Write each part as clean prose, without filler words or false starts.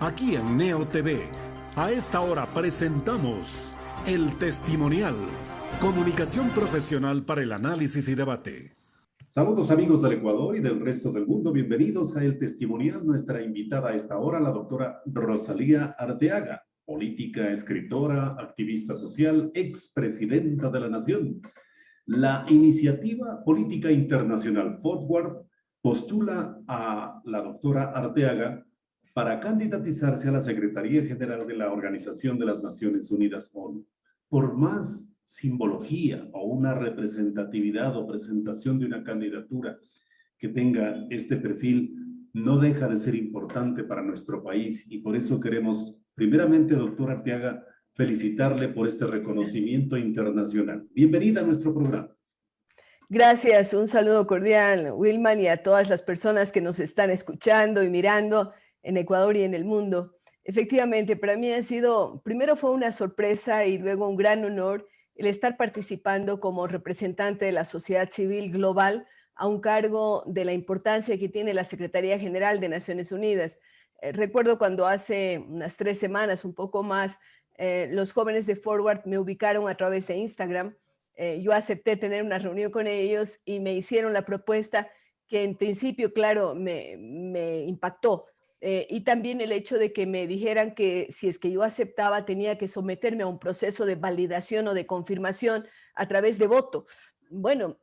Aquí en Neo TV, a esta hora presentamos El Testimonial, comunicación profesional para el análisis y debate. Saludos amigos del Ecuador y del resto del mundo, bienvenidos a El Testimonial. Nuestra invitada a esta hora, la doctora Rosalía Arteaga, política, escritora, activista social, expresidenta de la Nación. La iniciativa política internacional Forward postula a la doctora Arteaga para candidatizarse a la Secretaría General de la Organización de las Naciones Unidas, ONU. Por más simbología o una representatividad o presentación de una candidatura que tenga este perfil, no deja de ser importante para nuestro país, y por eso queremos, primeramente, doctora Arteaga, felicitarle por este reconocimiento internacional. Bienvenida a nuestro programa. Gracias, un saludo cordial, Wilman, y a todas las personas que nos están escuchando y mirando en Ecuador y en el mundo. Efectivamente, para mí primero fue una sorpresa y luego un gran honor el estar participando como representante de la sociedad civil global a un cargo de la importancia que tiene la Secretaría General de Naciones Unidas. Recuerdo cuando hace unas 3 semanas, un poco más, los jóvenes de Forward me ubicaron a través de Instagram. Yo acepté tener una reunión con ellos y me hicieron la propuesta que en principio, claro, me impactó. Y también el hecho de que me dijeran que si es que yo aceptaba tenía que someterme a un proceso de validación o de confirmación a través de voto. Bueno,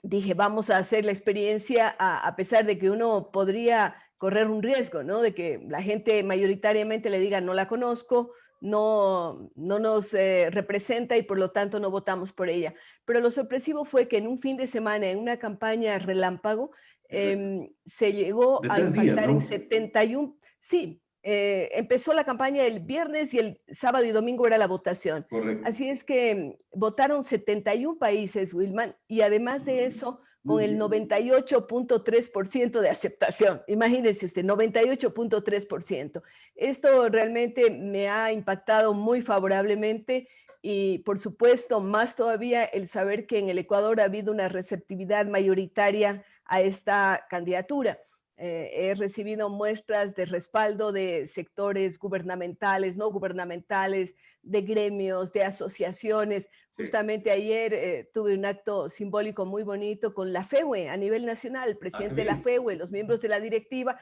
dije, vamos a hacer la experiencia a pesar de que uno podría correr un riesgo, ¿no? De que la gente mayoritariamente le diga, no la conozco, no nos representa y por lo tanto no votamos por ella. Pero lo sorpresivo fue que en un fin de semana, en una campaña relámpago, se llegó a impactar en 71, sí, empezó la campaña el viernes y el sábado y domingo era la votación. Correcto. Así es que votaron 71 países, Wilman, y además de eso, con el 98.3% de aceptación. Imagínense usted, 98.3%. Esto realmente me ha impactado muy favorablemente y, por supuesto, más todavía el saber que en el Ecuador ha habido una receptividad mayoritaria a esta candidatura. He recibido muestras de respaldo de sectores gubernamentales, no gubernamentales, de gremios, de asociaciones. Justamente ayer tuve un acto simbólico muy bonito con la FEUE a nivel nacional, el presidente de la FEUE, los miembros de la directiva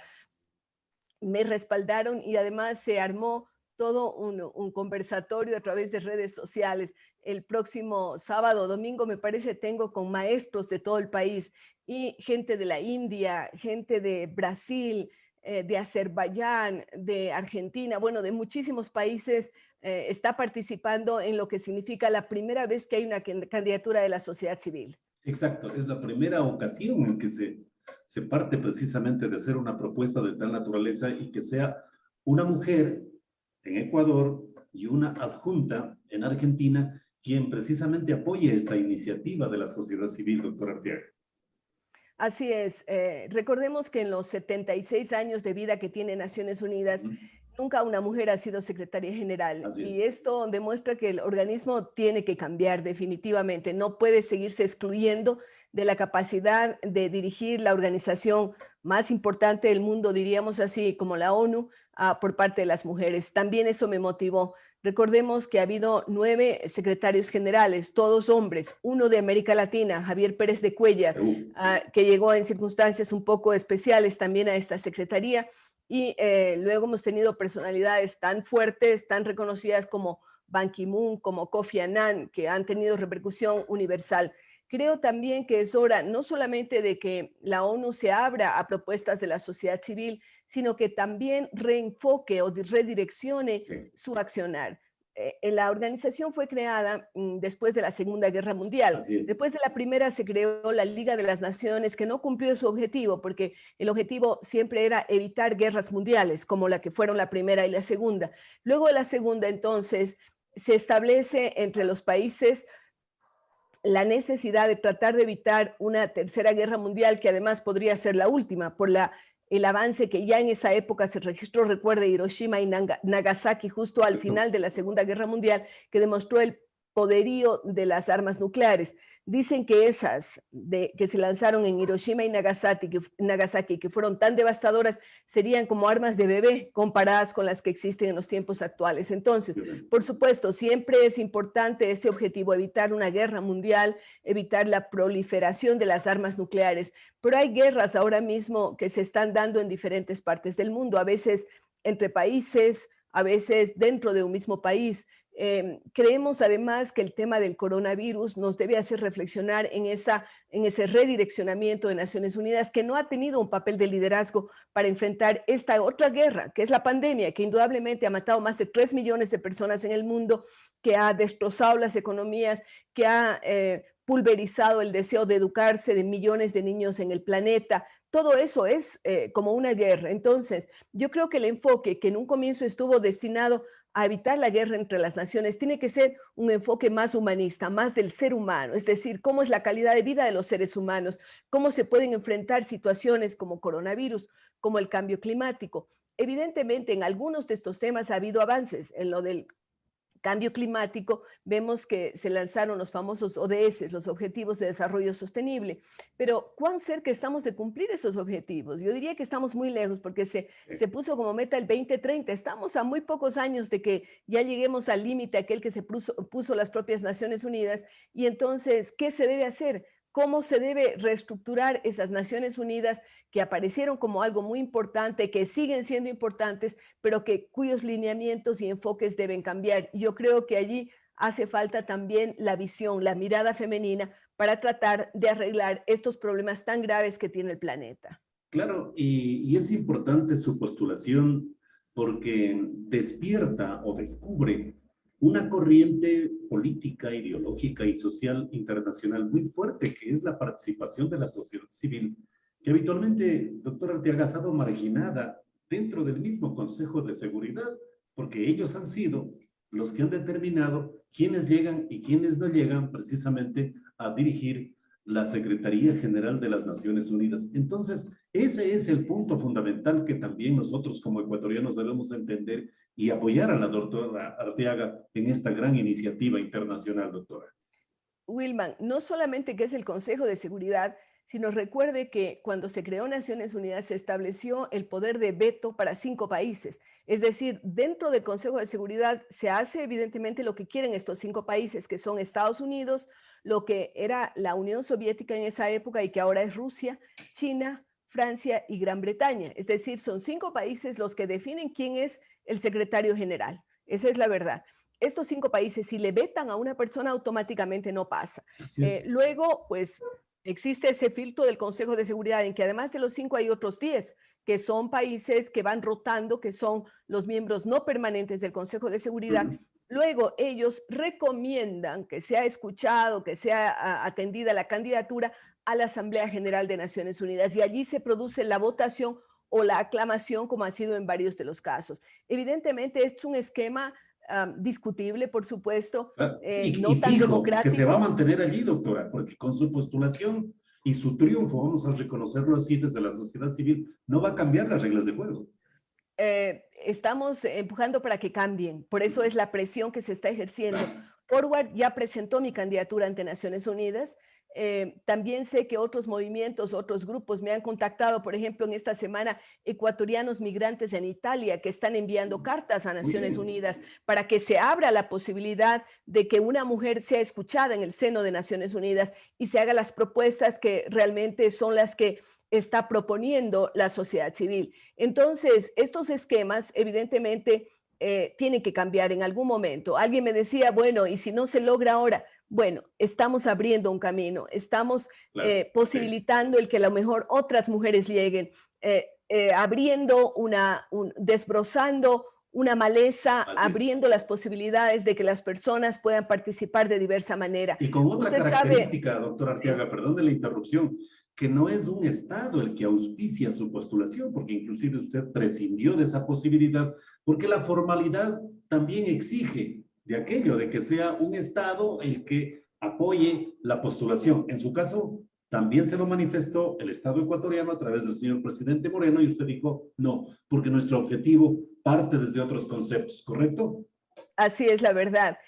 me respaldaron y además se armó todo un conversatorio a través de redes sociales. El próximo sábado, domingo, me parece, tengo con maestros de todo el país y gente de la India, gente de Brasil, de Azerbaiyán, de Argentina, bueno, de muchísimos países está participando en lo que significa la primera vez que hay una candidatura de la sociedad civil. Exacto, es la primera ocasión en que se parte precisamente de hacer una propuesta de tal naturaleza y que sea una mujer en Ecuador y una adjunta en Argentina quien precisamente apoye esta iniciativa de la sociedad civil, doctor Arteaga. Así es. Recordemos que en los 76 años de vida que tiene Naciones Unidas, nunca una mujer ha sido secretaria general. Y esto demuestra que el organismo tiene que cambiar definitivamente. No puede seguirse excluyendo de la capacidad de dirigir la organización más importante del mundo, diríamos así, como la ONU, por parte de las mujeres. También eso me motivó. Recordemos que ha habido 9 secretarios generales, todos hombres, uno de América Latina, Javier Pérez de Cuéllar, que llegó en circunstancias un poco especiales también a esta secretaría, y luego hemos tenido personalidades tan fuertes, tan reconocidas como Ban Ki-moon, como Kofi Annan, que han tenido repercusión universal. Creo también que es hora no solamente de que la ONU se abra a propuestas de la sociedad civil, sino que también reenfoque o redireccione su accionar. La organización fue creada después de la Segunda Guerra Mundial. Después de la primera se creó la Liga de las Naciones, que no cumplió su objetivo, porque el objetivo siempre era evitar guerras mundiales, como la que fueron la primera y la segunda. Luego de la segunda, entonces, se establece entre los países la necesidad de tratar de evitar una tercera guerra mundial, que además podría ser la última, por el avance que ya en esa época se registró, recuerde, Hiroshima y Nagasaki, justo al final de la Segunda Guerra Mundial, que demostró el poderío de las armas nucleares. Dicen que esas que se lanzaron en Hiroshima y Nagasaki, que fueron tan devastadoras, serían como armas de bebé comparadas con las que existen en los tiempos actuales. Entonces, por supuesto, siempre es importante este objetivo, evitar una guerra mundial, evitar la proliferación de las armas nucleares. Pero hay guerras ahora mismo que se están dando en diferentes partes del mundo, a veces entre países, a veces dentro de un mismo país. Creemos además que el tema del coronavirus nos debe hacer reflexionar en ese redireccionamiento de Naciones Unidas, que no ha tenido un papel de liderazgo para enfrentar esta otra guerra, que es la pandemia, que indudablemente ha matado más de 3 millones de personas en el mundo, que ha destrozado las economías, que ha pulverizado el deseo de educarse de millones de niños en el planeta. Todo eso es como una guerra. Entonces, yo creo que el enfoque que en un comienzo estuvo destinado a evitar la guerra entre las naciones tiene que ser un enfoque más humanista, más del ser humano, es decir, cómo es la calidad de vida de los seres humanos, cómo se pueden enfrentar situaciones como coronavirus, como el cambio climático. Evidentemente, en algunos de estos temas ha habido avances. En lo del cambio climático, vemos que se lanzaron los famosos ODS, los Objetivos de Desarrollo Sostenible, pero ¿cuán cerca estamos de cumplir esos objetivos? Yo diría que estamos muy lejos porque se puso como meta el 2030, estamos a muy pocos años de que ya lleguemos al límite aquel que se puso las propias Naciones Unidas, y entonces, ¿qué se debe hacer? ¿Cómo se debe reestructurar esas Naciones Unidas que aparecieron como algo muy importante, que siguen siendo importantes, pero cuyos lineamientos y enfoques deben cambiar? Yo creo que allí hace falta también la visión, la mirada femenina para tratar de arreglar estos problemas tan graves que tiene el planeta. Claro, y es importante su postulación porque despierta o descubre una corriente política, ideológica y social internacional muy fuerte, que es la participación de la sociedad civil, que habitualmente, doctor Arteaga, ha estado marginada dentro del mismo Consejo de Seguridad, porque ellos han sido los que han determinado quiénes llegan y quiénes no llegan precisamente a dirigir la Secretaría General de las Naciones Unidas. Entonces, ese es el punto fundamental que también nosotros como ecuatorianos debemos entender y apoyar a la doctora Arteaga en esta gran iniciativa internacional, doctora. Wilman, no solamente que es el Consejo de Seguridad, sino recuerde que cuando se creó Naciones Unidas se estableció el poder de veto para 5 países. Es decir, dentro del Consejo de Seguridad se hace evidentemente lo que quieren estos 5 países, que son Estados Unidos, lo que era la Unión Soviética en esa época y que ahora es Rusia, China, Francia y Gran Bretaña. Es decir, son 5 países los que definen quién es el secretario general. Esa es la verdad. Estos 5 países, si le vetan a una persona, automáticamente no pasa. Luego, pues, existe ese filtro del Consejo de Seguridad en que además de los 5 hay otros 10, que son países que van rotando, que son los miembros no permanentes del Consejo de Seguridad. Luego ellos recomiendan que sea escuchado, que sea atendida la candidatura a la Asamblea General de Naciones Unidas, y allí se produce la votación o la aclamación, como ha sido en varios de los casos. Evidentemente, es un esquema discutible, por supuesto, no tan democrático. Que se va a mantener allí, doctora, porque con su postulación y su triunfo, vamos a reconocerlo así desde la sociedad civil, no va a cambiar las reglas de juego. Estamos empujando para que cambien, por eso es la presión que se está ejerciendo. Forward ya presentó mi candidatura ante Naciones Unidas. También sé que otros movimientos, otros grupos me han contactado, por ejemplo, en esta semana, ecuatorianos migrantes en Italia que están enviando cartas a Naciones Unidas para que se abra la posibilidad de que una mujer sea escuchada en el seno de Naciones Unidas y se haga las propuestas que realmente son las que está proponiendo la sociedad civil. Entonces, estos esquemas, evidentemente, tienen que cambiar en algún momento. Alguien me decía, bueno, ¿y si no se logra ahora? Bueno, estamos abriendo un camino, estamos posibilitando el que a lo mejor otras mujeres lleguen, abriendo desbrozando una maleza, abriendo las posibilidades de que las personas puedan participar de diversa manera. Y con otra característica, doctora Arteaga, perdón de la interrupción, que no es un Estado el que auspicia su postulación, porque inclusive usted prescindió de esa posibilidad, porque la formalidad también exige de aquello, de que sea un Estado el que apoye la postulación. En su caso, también se lo manifestó el Estado ecuatoriano a través del señor presidente Moreno y usted dijo no, porque nuestro objetivo parte desde otros conceptos, ¿correcto? Así es la verdad.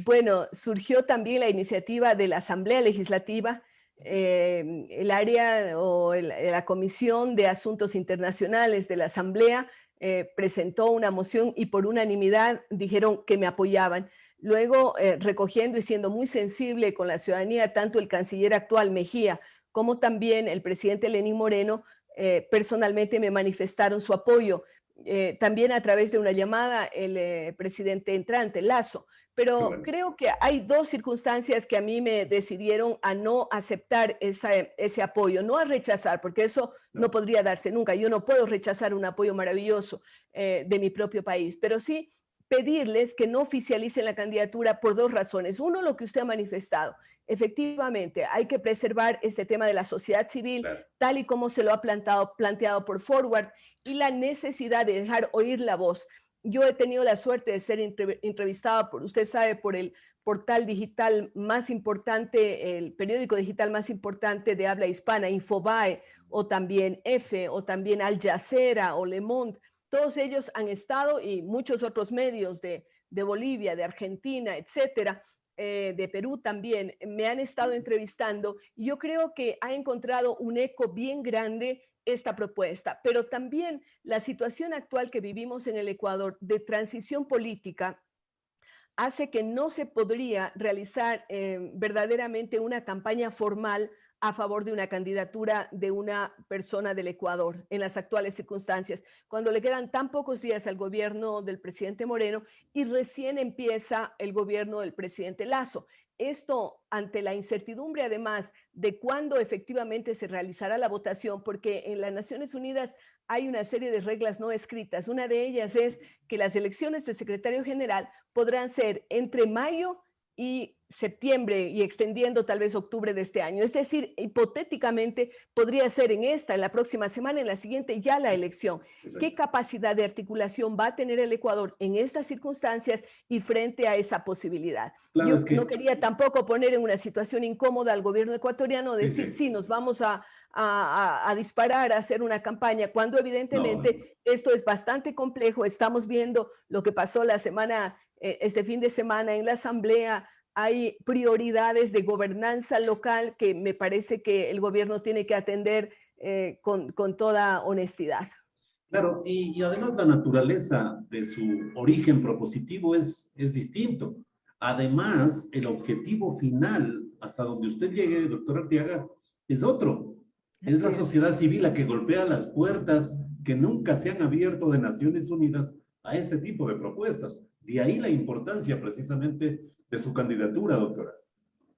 Bueno, surgió también la iniciativa de la Asamblea Legislativa, el área o la Comisión de Asuntos Internacionales de la Asamblea presentó una moción y por unanimidad dijeron que me apoyaban. Luego, recogiendo y siendo muy sensible con la ciudadanía, tanto el canciller actual Mejía como también el presidente Lenín Moreno, personalmente me manifestaron su apoyo. También a través de una llamada el presidente entrante, Lasso. Pero Bueno, creo que hay dos circunstancias que a mí me decidieron a no aceptar ese apoyo, no a rechazar, porque eso no podría darse nunca. Yo no puedo rechazar un apoyo maravilloso de mi propio país, pero sí pedirles que no oficialicen la candidatura por dos razones. Uno, lo que usted ha manifestado. Efectivamente, hay que preservar este tema de la sociedad civil, claro. tal y como se lo ha planteado por Forward, y la necesidad de dejar oír la voz. Yo he tenido la suerte de ser entrevistada por, usted sabe, por el portal digital más importante, el periódico digital más importante de habla hispana, Infobae, o también EFE, o también Al Jazeera, o Le Monde. Todos ellos han estado, y muchos otros medios de Bolivia, de Argentina, etcétera, de Perú también, me han estado entrevistando, y yo creo que ha encontrado un eco bien grande esta propuesta, pero también la situación actual que vivimos en el Ecuador de transición política hace que no se podría realizar verdaderamente una campaña formal a favor de una candidatura de una persona del Ecuador en las actuales circunstancias, cuando le quedan tan pocos días al gobierno del presidente Moreno y recién empieza el gobierno del presidente Lasso. Esto ante la incertidumbre, además, de cuándo efectivamente se realizará la votación, porque en las Naciones Unidas hay una serie de reglas no escritas. Una de ellas es que las elecciones de secretario general podrán ser entre mayo y septiembre y extendiendo tal vez octubre de este año. Es decir, hipotéticamente podría ser en la próxima semana, en la siguiente ya la elección. Exacto. ¿Qué capacidad de articulación va a tener el Ecuador en estas circunstancias y frente a esa posibilidad? Claro, Yo no quería tampoco poner en una situación incómoda al gobierno ecuatoriano, decir, sí, nos vamos a disparar, a hacer una campaña, cuando evidentemente esto es bastante complejo. Estamos viendo lo que pasó este fin de semana en la Asamblea. Hay prioridades de gobernanza local que me parece que el gobierno tiene que atender con toda honestidad. Claro, y además la naturaleza de su origen propositivo es distinto. Además, el objetivo final, hasta donde usted llegue, doctor Arteaga, es otro. Es la sociedad civil la que golpea las puertas que nunca se han abierto de Naciones Unidas a este tipo de propuestas. De ahí la importancia precisamente de su candidatura, doctora.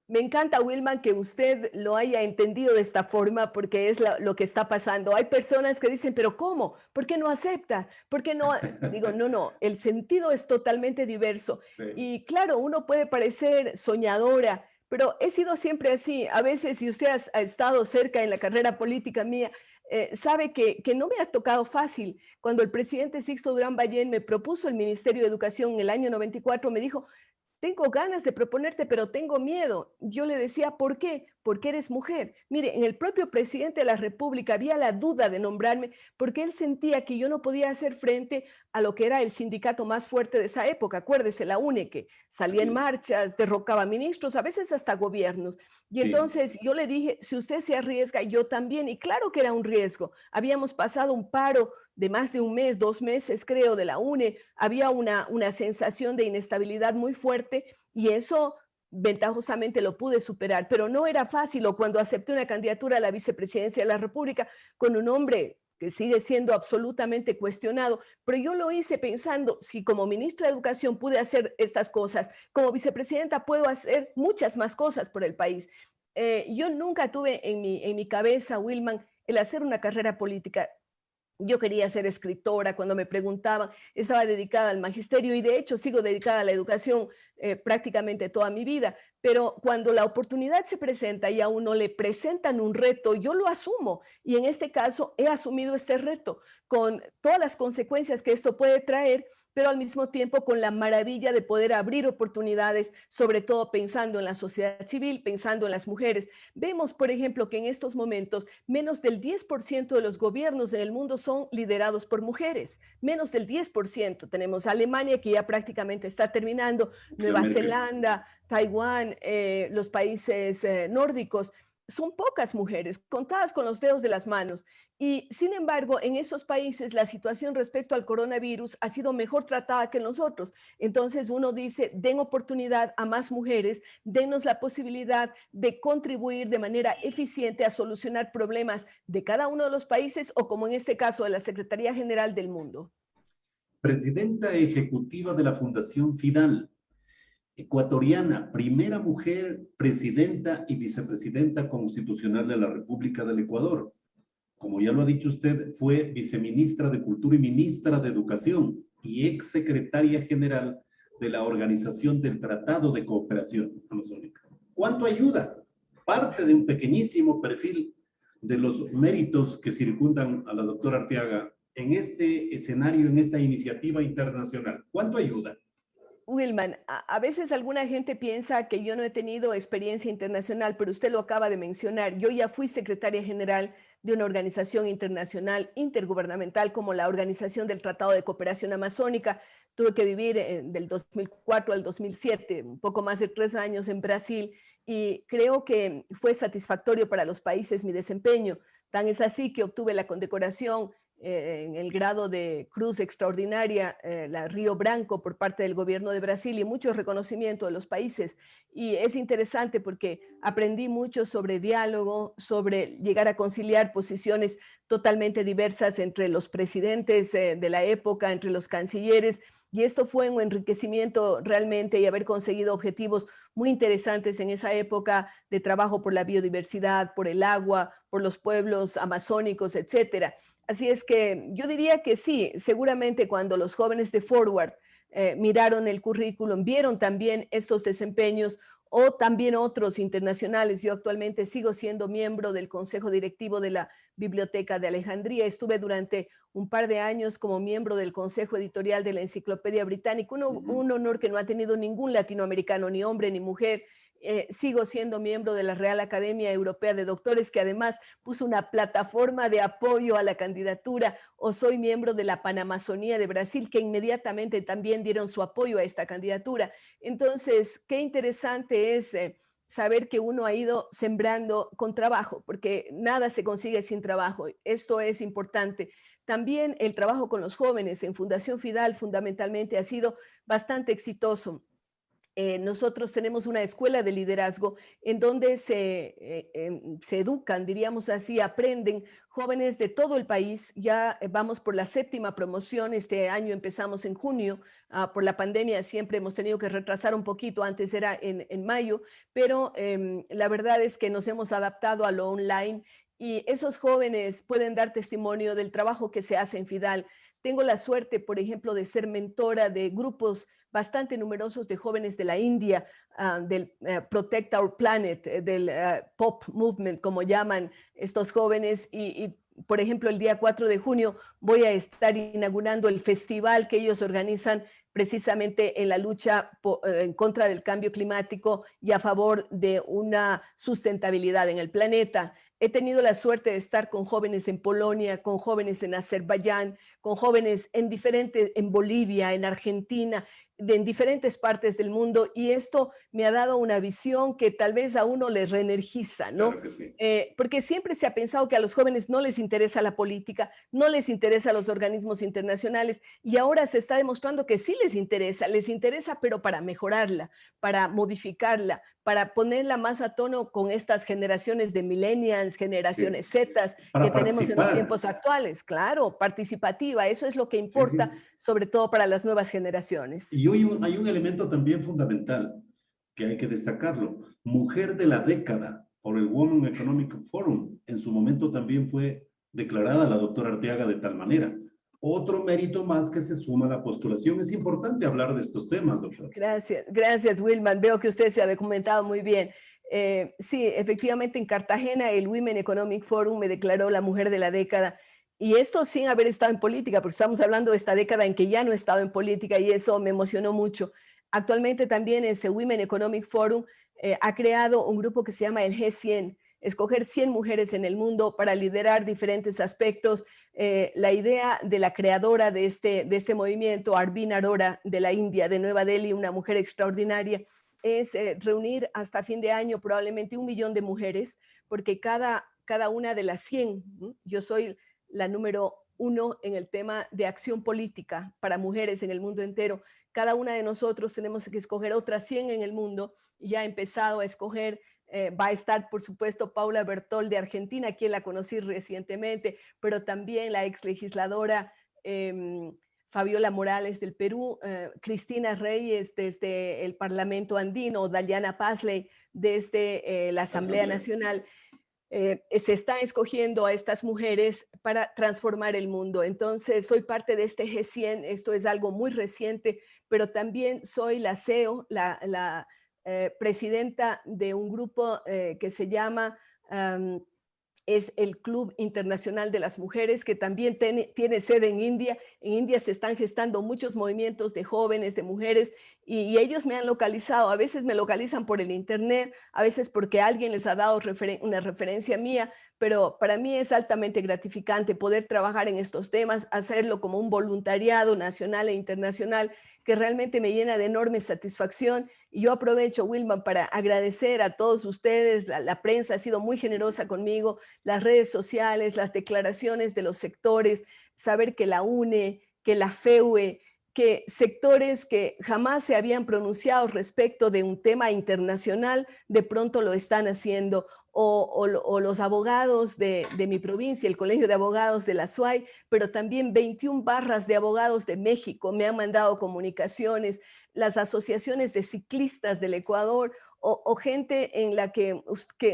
Me encanta, Wilman, que usted lo haya entendido de esta forma, porque es lo que está pasando. Hay personas que dicen, pero ¿cómo? ¿Por qué no acepta? ¿Por qué no? Digo, no, el sentido es totalmente diverso. Sí. Y claro, uno puede parecer soñadora, pero he sido siempre así. A veces, si usted ha estado cerca en la carrera política mía, sabe que no me ha tocado fácil. Cuando el presidente Sixto Durán Ballén me propuso el Ministerio de Educación en el año 94, me dijo, tengo ganas de proponerte, pero tengo miedo. Yo le decía, ¿por qué? Porque eres mujer. Mire, en el propio presidente de la República había la duda de nombrarme porque él sentía que yo no podía hacer frente a lo que era el sindicato más fuerte de esa época. Acuérdese, la UNE, que salía en marchas, derrocaba ministros, a veces hasta gobiernos. Y entonces yo le dije, si usted se arriesga, yo también. Y claro que era un riesgo. Habíamos pasado un paro de más de un mes, 2 meses, creo, de la UNE. Había una sensación de inestabilidad muy fuerte y eso ventajosamente lo pude superar, pero no era fácil. O cuando acepté una candidatura a la vicepresidencia de la República con un hombre que sigue siendo absolutamente cuestionado, pero yo lo hice pensando, si como ministra de Educación pude hacer estas cosas, como vicepresidenta puedo hacer muchas más cosas por el país. Yo nunca tuve en mi cabeza, Wilman, el hacer una carrera política. Yo quería ser escritora. Cuando me preguntaban, estaba dedicada al magisterio y de hecho sigo dedicada a la educación prácticamente toda mi vida, pero cuando la oportunidad se presenta y a uno le presentan un reto, yo lo asumo, y en este caso he asumido este reto con todas las consecuencias que esto puede traer, pero al mismo tiempo con la maravilla de poder abrir oportunidades, sobre todo pensando en la sociedad civil, pensando en las mujeres. Vemos, por ejemplo, que en estos momentos menos del 10% de los gobiernos en el mundo son liderados por mujeres, menos del 10%. Tenemos Alemania, que ya prácticamente está terminando, Nueva Zelanda, Taiwán, los países nórdicos. Son pocas mujeres, contadas con los dedos de las manos. Y sin embargo, en esos países la situación respecto al coronavirus ha sido mejor tratada que en nosotros. Entonces uno dice, den oportunidad a más mujeres, denos la posibilidad de contribuir de manera eficiente a solucionar problemas de cada uno de los países o, como en este caso, de la Secretaría General del Mundo. Presidenta ejecutiva de la Fundación FIDAL, ecuatoriana, primera mujer presidenta y vicepresidenta constitucional de la República del Ecuador. Como ya lo ha dicho usted, fue viceministra de Cultura y ministra de Educación y exsecretaria general de la Organización del Tratado de Cooperación Amazónica. ¿Cuánto ayuda? Parte de un pequeñísimo perfil de los méritos que circundan a la doctora Arteaga en este escenario, en esta iniciativa internacional. ¿Cuánto ayuda? Wilman, a veces alguna gente piensa que yo no he tenido experiencia internacional, pero usted lo acaba de mencionar. Yo ya fui secretaria general de una organización internacional intergubernamental como la Organización del Tratado de Cooperación Amazónica. Tuve que vivir del 2004 al 2007, un poco más de 3 años en Brasil, y creo que fue satisfactorio para los países mi desempeño. Tan es así que obtuve la condecoración en el grado de Cruz Extraordinaria, la Río Branco, por parte del gobierno de Brasil, y mucho reconocimiento de los países. Y es interesante porque aprendí mucho sobre diálogo, sobre llegar a conciliar posiciones totalmente diversas entre los presidentes de la época, entre los cancilleres, y esto fue un enriquecimiento realmente, y haber conseguido objetivos muy interesantes en esa época de trabajo por la biodiversidad, por el agua, por los pueblos amazónicos, etcétera. Así es que yo diría que sí, seguramente cuando los jóvenes de Forward miraron el currículum, vieron también estos desempeños o también otros internacionales. Yo actualmente sigo siendo miembro del Consejo Directivo de la Biblioteca de Alejandría. Estuve durante un par de años como miembro del Consejo Editorial de la Enciclopedia Británica, un honor que no ha tenido ningún latinoamericano, ni hombre ni mujer. Sigo siendo miembro de la Real Academia Europea de Doctores, que además puso una plataforma de apoyo a la candidatura, o soy miembro de la Panamazonía de Brasil, que inmediatamente también dieron su apoyo a esta candidatura. Entonces, qué interesante es saber que uno ha ido sembrando con trabajo, porque nada se consigue sin trabajo. Esto es importante. También el trabajo con los jóvenes en Fundación FIDAL fundamentalmente ha sido bastante exitoso. Nosotros tenemos una escuela de liderazgo en donde se educan, diríamos así, aprenden jóvenes de todo el país. Ya vamos por la 7ª promoción, este año empezamos en junio. Por la pandemia siempre hemos tenido que retrasar un poquito, antes era en mayo, pero la verdad es que nos hemos adaptado a lo online y esos jóvenes pueden dar testimonio del trabajo que se hace en FIDAL. Tengo la suerte, por ejemplo, de ser mentora de grupos bastante numerosos de jóvenes de la India, del Protect Our Planet, del Pop Movement, como llaman estos jóvenes. Y, por ejemplo, el día 4 de junio voy a estar inaugurando el festival que ellos organizan precisamente en la lucha en contra del cambio climático y a favor de una sustentabilidad en el planeta. He tenido la suerte de estar con jóvenes en Polonia, con jóvenes en Azerbaiyán, con jóvenes en Bolivia, en Argentina, en diferentes partes del mundo, y esto me ha dado una visión que tal vez a uno le reenergiza, ¿no? Claro que sí. Porque siempre se ha pensado que a los jóvenes no les interesa la política, no les interesa los organismos internacionales, y ahora se está demostrando que sí les interesa, pero para mejorarla, para modificarla, para ponerla más a tono con estas generaciones de millennials, generaciones Zetas que tenemos en los tiempos actuales. Claro, participativa, eso es lo que importa, sí, sí, sobre todo para las nuevas generaciones. Y hoy hay un elemento también fundamental que hay que destacarlo. Mujer de la década por el Women Economic Forum. En su momento también fue declarada la doctora Arteaga de tal manera. Otro mérito más que se suma a la postulación. Es importante hablar de estos temas, doctor. Gracias, Wilman. Veo que usted se ha documentado muy bien. Sí, efectivamente en Cartagena el Women Economic Forum me declaró la mujer de la década, Y esto sin haber estado en política, porque estamos hablando de esta década en que ya no he estado en política y eso me emocionó mucho. Actualmente también ese Women Economic Forum ha creado un grupo que se llama el G100, escoger 100 mujeres en el mundo para liderar diferentes aspectos. La idea de la creadora de este movimiento, Arvind Arora, de la India, de Nueva Delhi, una mujer extraordinaria, es reunir hasta fin de año probablemente 1 millón de mujeres, porque cada una de las 100, yo soy la número 1 en el tema de acción política para mujeres en el mundo entero. Cada una de nosotros tenemos que escoger otras 100 en el mundo. Ya he empezado a escoger, va a estar por supuesto Paula Bertol de Argentina, quien la conocí recientemente, pero también la ex legisladora Fabiola Morales del Perú, Cristina Reyes desde el Parlamento Andino, Dayana Pasley desde la Asamblea Nacional. Se está escogiendo a estas mujeres para transformar el mundo. Entonces, soy parte de este G100, esto es algo muy reciente, pero también soy la CEO, la presidenta de un grupo que se llama, es el Club Internacional de las Mujeres, que también tiene sede en India. En India se están gestando muchos movimientos de jóvenes, de mujeres, y ellos me han localizado. A veces me localizan por el internet, a veces porque alguien les ha dado una referencia mía, pero para mí es altamente gratificante poder trabajar en estos temas, hacerlo como un voluntariado nacional e internacional, que realmente me llena de enorme satisfacción. Y yo aprovecho, Wilman, para agradecer a todos ustedes. La prensa ha sido muy generosa conmigo, las redes sociales, las declaraciones de los sectores, saber que la UNE, que la FEUE, que sectores que jamás se habían pronunciado respecto de un tema internacional, de pronto lo están haciendo. O los abogados de mi provincia, el Colegio de Abogados de la SUAY, pero también 21 barras de abogados de México me han mandado comunicaciones, las asociaciones de ciclistas del Ecuador o gente en la que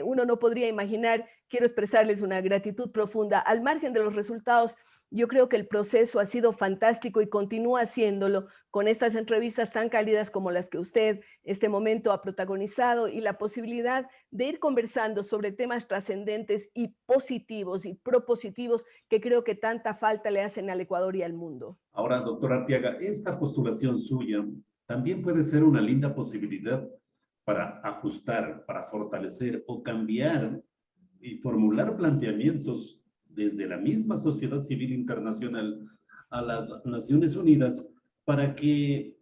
uno no podría imaginar. Quiero expresarles una gratitud profunda. Al margen de los resultados, yo creo que el proceso ha sido fantástico y continúa siéndolo con estas entrevistas tan cálidas como las que usted este momento ha protagonizado y la posibilidad de ir conversando sobre temas trascendentes y positivos y propositivos que creo que tanta falta le hacen al Ecuador y al mundo. Ahora, doctora Arteaga, esta postulación suya también puede ser una linda posibilidad para ajustar, para fortalecer o cambiar y formular planteamientos desde la misma sociedad civil internacional a las Naciones Unidas para que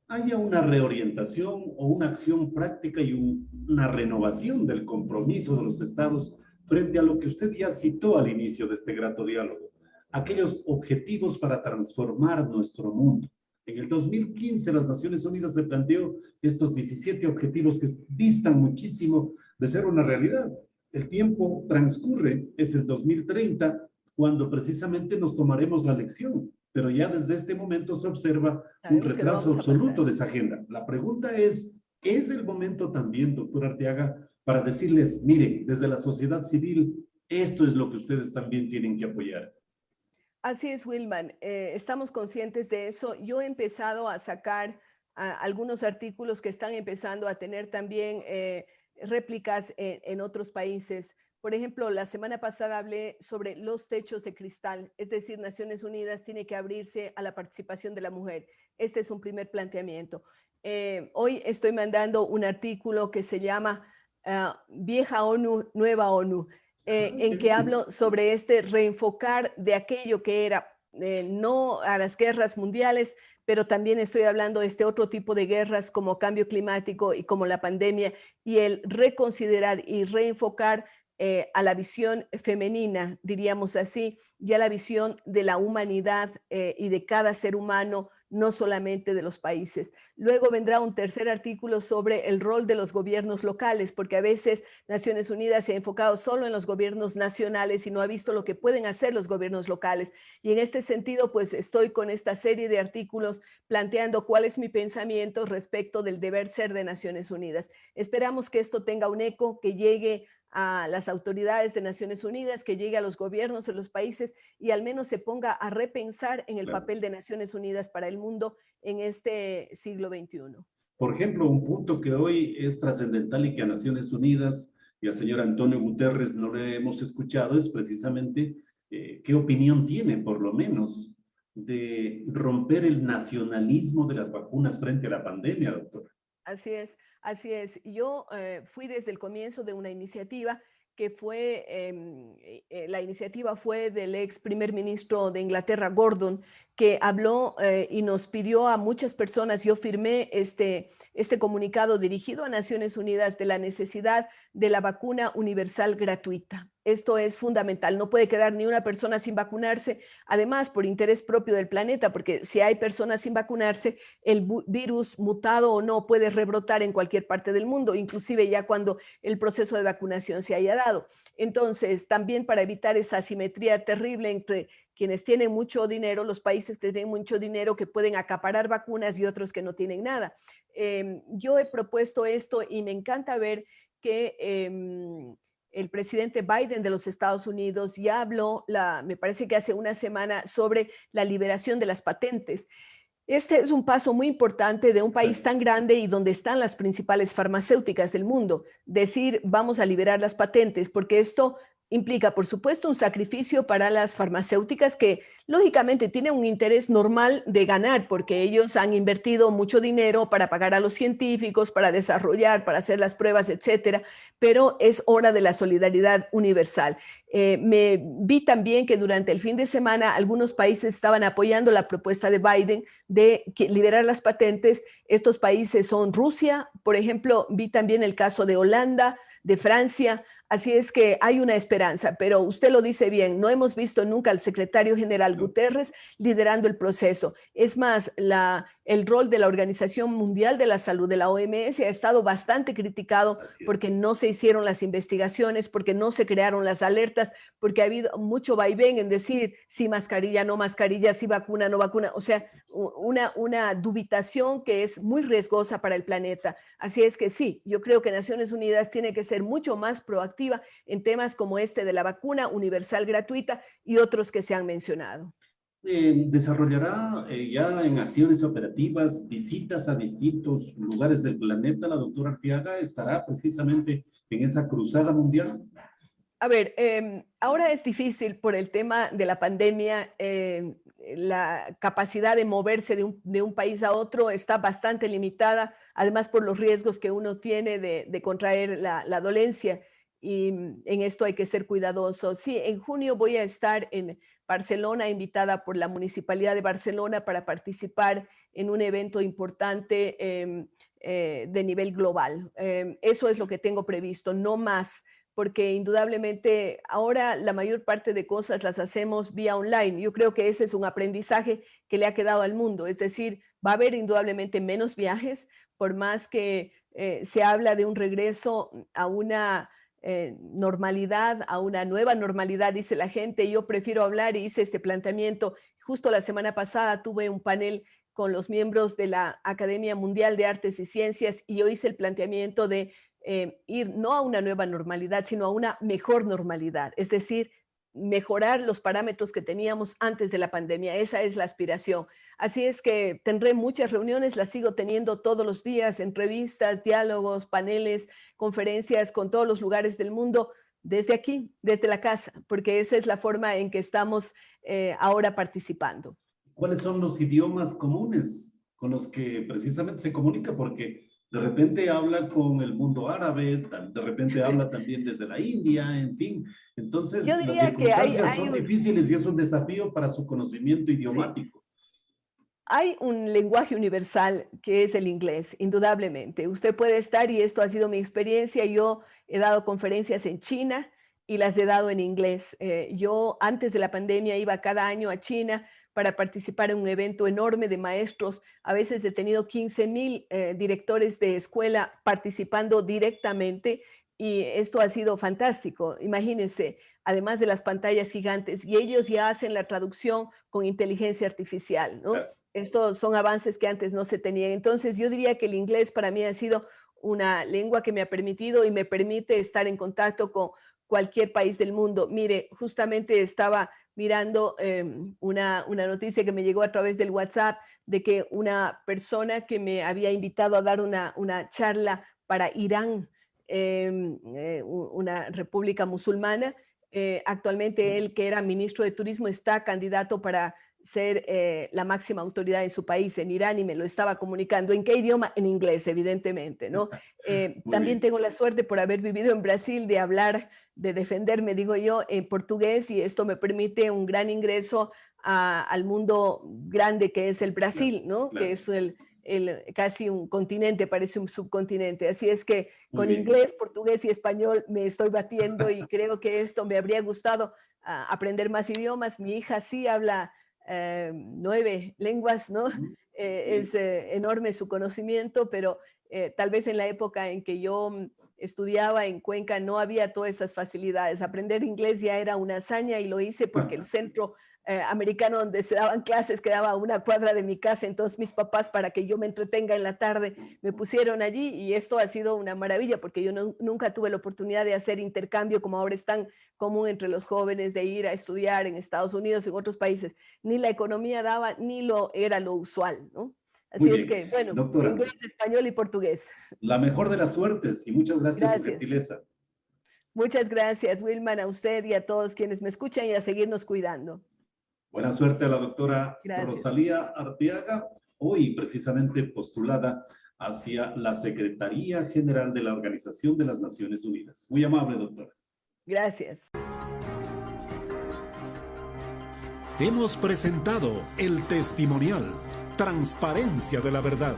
haya una reorientación o una acción práctica y una renovación del compromiso de los estados frente a lo que usted ya citó al inicio de este grato diálogo, aquellos objetivos para transformar nuestro mundo. En el 2015 las Naciones Unidas se planteó estos 17 objetivos que distan muchísimo de ser una realidad. El tiempo transcurre, es el 2030, cuando precisamente nos tomaremos la lección, pero ya desde este momento se observa un retraso absoluto de esa agenda. La pregunta es el momento también, doctora Arteaga, para decirles, miren, desde la sociedad civil, esto es lo que ustedes también tienen que apoyar? Así es, Wilman. Estamos conscientes de eso. Yo he empezado a sacar algunos artículos que están empezando a tener también réplicas en otros países. Por ejemplo, la semana pasada hablé sobre los techos de cristal, es decir, Naciones Unidas tiene que abrirse a la participación de la mujer. Este es un primer planteamiento. Hoy estoy mandando un artículo que se llama Vieja ONU, Nueva ONU, en que hablo sobre este reenfocar de aquello que era no a las guerras mundiales, pero también estoy hablando de este otro tipo de guerras como cambio climático y como la pandemia, y el reconsiderar y reenfocar a la visión femenina, diríamos así, y a la visión de la humanidad y de cada ser humano, no solamente de los países. Luego vendrá un tercer artículo sobre el rol de los gobiernos locales, porque a veces Naciones Unidas se ha enfocado solo en los gobiernos nacionales y no ha visto lo que pueden hacer los gobiernos locales. Y en este sentido, pues estoy con esta serie de artículos planteando cuál es mi pensamiento respecto del deber ser de Naciones Unidas. Esperamos que esto tenga un eco, que llegue a las autoridades de Naciones Unidas, que llegue a los gobiernos de los países y al menos se ponga a repensar en el papel de Naciones Unidas para el mundo en este siglo XXI. Por ejemplo, un punto que hoy es trascendental y que a Naciones Unidas y al señor Antonio Guterres no le hemos escuchado es precisamente ¿qué opinión tiene, por lo menos, de romper el nacionalismo de las vacunas frente a la pandemia, doctora? Así es, así es. Yo fui desde el comienzo de una iniciativa que fue, la iniciativa fue del ex primer ministro de Inglaterra, Gordon, que habló y nos pidió a muchas personas, yo firmé este comunicado dirigido a Naciones Unidas de la necesidad de la vacuna universal gratuita. Esto es fundamental, no puede quedar ni una persona sin vacunarse, además por interés propio del planeta, porque si hay personas sin vacunarse, el virus, mutado o no, puede rebrotar en cualquier parte del mundo, inclusive ya cuando el proceso de vacunación se haya dado. Entonces, también para evitar esa asimetría terrible entre quienes tienen mucho dinero, los países que tienen mucho dinero que pueden acaparar vacunas y otros que no tienen nada. Yo he propuesto esto y me encanta ver que el presidente Biden de los Estados Unidos ya habló, me parece que hace una semana, sobre la liberación de las patentes. Este es un paso muy importante de un país tan grande y donde están las principales farmacéuticas del mundo. Decir, vamos a liberar las patentes, porque esto implica, por supuesto, un sacrificio para las farmacéuticas que, lógicamente, tienen un interés normal de ganar, porque ellos han invertido mucho dinero para pagar a los científicos, para desarrollar, para hacer las pruebas, etcétera, pero es hora de la solidaridad universal. Me vi también que durante el fin de semana algunos países estaban apoyando la propuesta de Biden de liberar las patentes. Estos países son Rusia, por ejemplo, vi también el caso de Holanda, de Francia. Así es que hay una esperanza, pero usted lo dice bien, no hemos visto nunca al secretario general Guterres liderando el proceso. Es más, el rol de la Organización Mundial de la Salud, de la OMS, ha estado bastante criticado porque no se hicieron las investigaciones, porque no se crearon las alertas, porque ha habido mucho vaivén en decir si mascarilla, no mascarilla, si vacuna, no vacuna. O sea, una dubitación que es muy riesgosa para el planeta. Así es que sí, yo creo que Naciones Unidas tiene que ser mucho más proactiva en temas como este de la vacuna universal gratuita y otros que se han mencionado. ¿Desarrollará ya en acciones operativas visitas a distintos lugares del planeta? La doctora Arteaga estará precisamente en esa cruzada mundial. A ver, ahora es difícil por el tema de la pandemia. La capacidad de moverse de un país a otro está bastante limitada, además por los riesgos que uno tiene de contraer la dolencia. Y en esto hay que ser cuidadoso. Sí, en junio voy a estar en Barcelona, invitada por la Municipalidad de Barcelona para participar en un evento importante de nivel global. Eso es lo que tengo previsto, no más, porque indudablemente ahora la mayor parte de cosas las hacemos vía online. Yo creo que ese es un aprendizaje que le ha quedado al mundo, es decir, va a haber indudablemente menos viajes, por más que se habla de un regreso a una normalidad, a una nueva normalidad, dice la gente. Yo prefiero hablar y hice este planteamiento. Justo la semana pasada tuve un panel con los miembros de la Academia Mundial de Artes y Ciencias y yo hice el planteamiento de ir no a una nueva normalidad, sino a una mejor normalidad, es decir, mejorar los parámetros que teníamos antes de la pandemia. Esa es la aspiración. Así es que tendré muchas reuniones, las sigo teniendo todos los días, entrevistas, diálogos, paneles, conferencias con todos los lugares del mundo, desde aquí, desde la casa, porque esa es la forma en que estamos ahora participando. ¿Cuáles son los idiomas comunes con los que precisamente se comunica? Porque de repente habla con el mundo árabe, de repente habla también desde la India, en fin. Entonces, las circunstancias son difíciles y es un desafío para su conocimiento idiomático. Sí. Hay un lenguaje universal que es el inglés, indudablemente. Usted puede estar, y esto ha sido mi experiencia, yo he dado conferencias en China y las he dado en inglés. Yo antes de la pandemia iba cada año a China para participar en un evento enorme de maestros. A veces he tenido 15,000 directores de escuela participando directamente y esto ha sido fantástico. Imagínense, además de las pantallas gigantes, y ellos ya hacen la traducción con inteligencia artificial, ¿no? Claro. Estos son avances que antes no se tenían. Entonces, yo diría que el inglés para mí ha sido una lengua que me ha permitido y me permite estar en contacto con cualquier país del mundo. Mire, justamente estaba mirando una noticia que me llegó a través del WhatsApp de que una persona que me había invitado a dar una charla para Irán, una república musulmana, Actualmente él, que era ministro de Turismo, está candidato para ser la máxima autoridad en su país, en Irán, y me lo estaba comunicando. ¿En qué idioma? En inglés, evidentemente, ¿no? También tengo la suerte, por haber vivido en Brasil, de hablar, de defenderme, digo yo, en portugués, y esto me permite un gran ingreso al mundo grande que es el Brasil, ¿no? Claro. Que es casi un continente, parece un subcontinente. Así es que con inglés, portugués y español me estoy batiendo, y creo que esto me habría gustado aprender más idiomas. Mi hija sí habla 9 lenguas, ¿no? Es enorme su conocimiento, pero tal vez en la época en que yo estudiaba en Cuenca no había todas esas facilidades. Aprender inglés ya era una hazaña, y lo hice porque el centro americano donde se daban clases quedaba a una cuadra de mi casa. Entonces mis papás, para que yo me entretenga en la tarde, me pusieron allí, y esto ha sido una maravilla, porque yo nunca tuve la oportunidad de hacer intercambio como ahora es tan común entre los jóvenes, de ir a estudiar en Estados Unidos, en otros países. Ni la economía daba, ni era lo usual, ¿no? Así es que, bueno, doctora, inglés, español y portugués. La mejor de las suertes, y muchas gracias por su gentileza. Muchas gracias, Wilman, a usted y a todos quienes me escuchan, y a seguirnos cuidando. Buena suerte a la doctora Rosalía Arteaga, hoy precisamente postulada hacia la Secretaría General de la Organización de las Naciones Unidas. Muy amable, doctora. Gracias. Hemos presentado el testimonial Transparencia de la Verdad.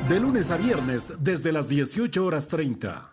De lunes a viernes desde las 18:30.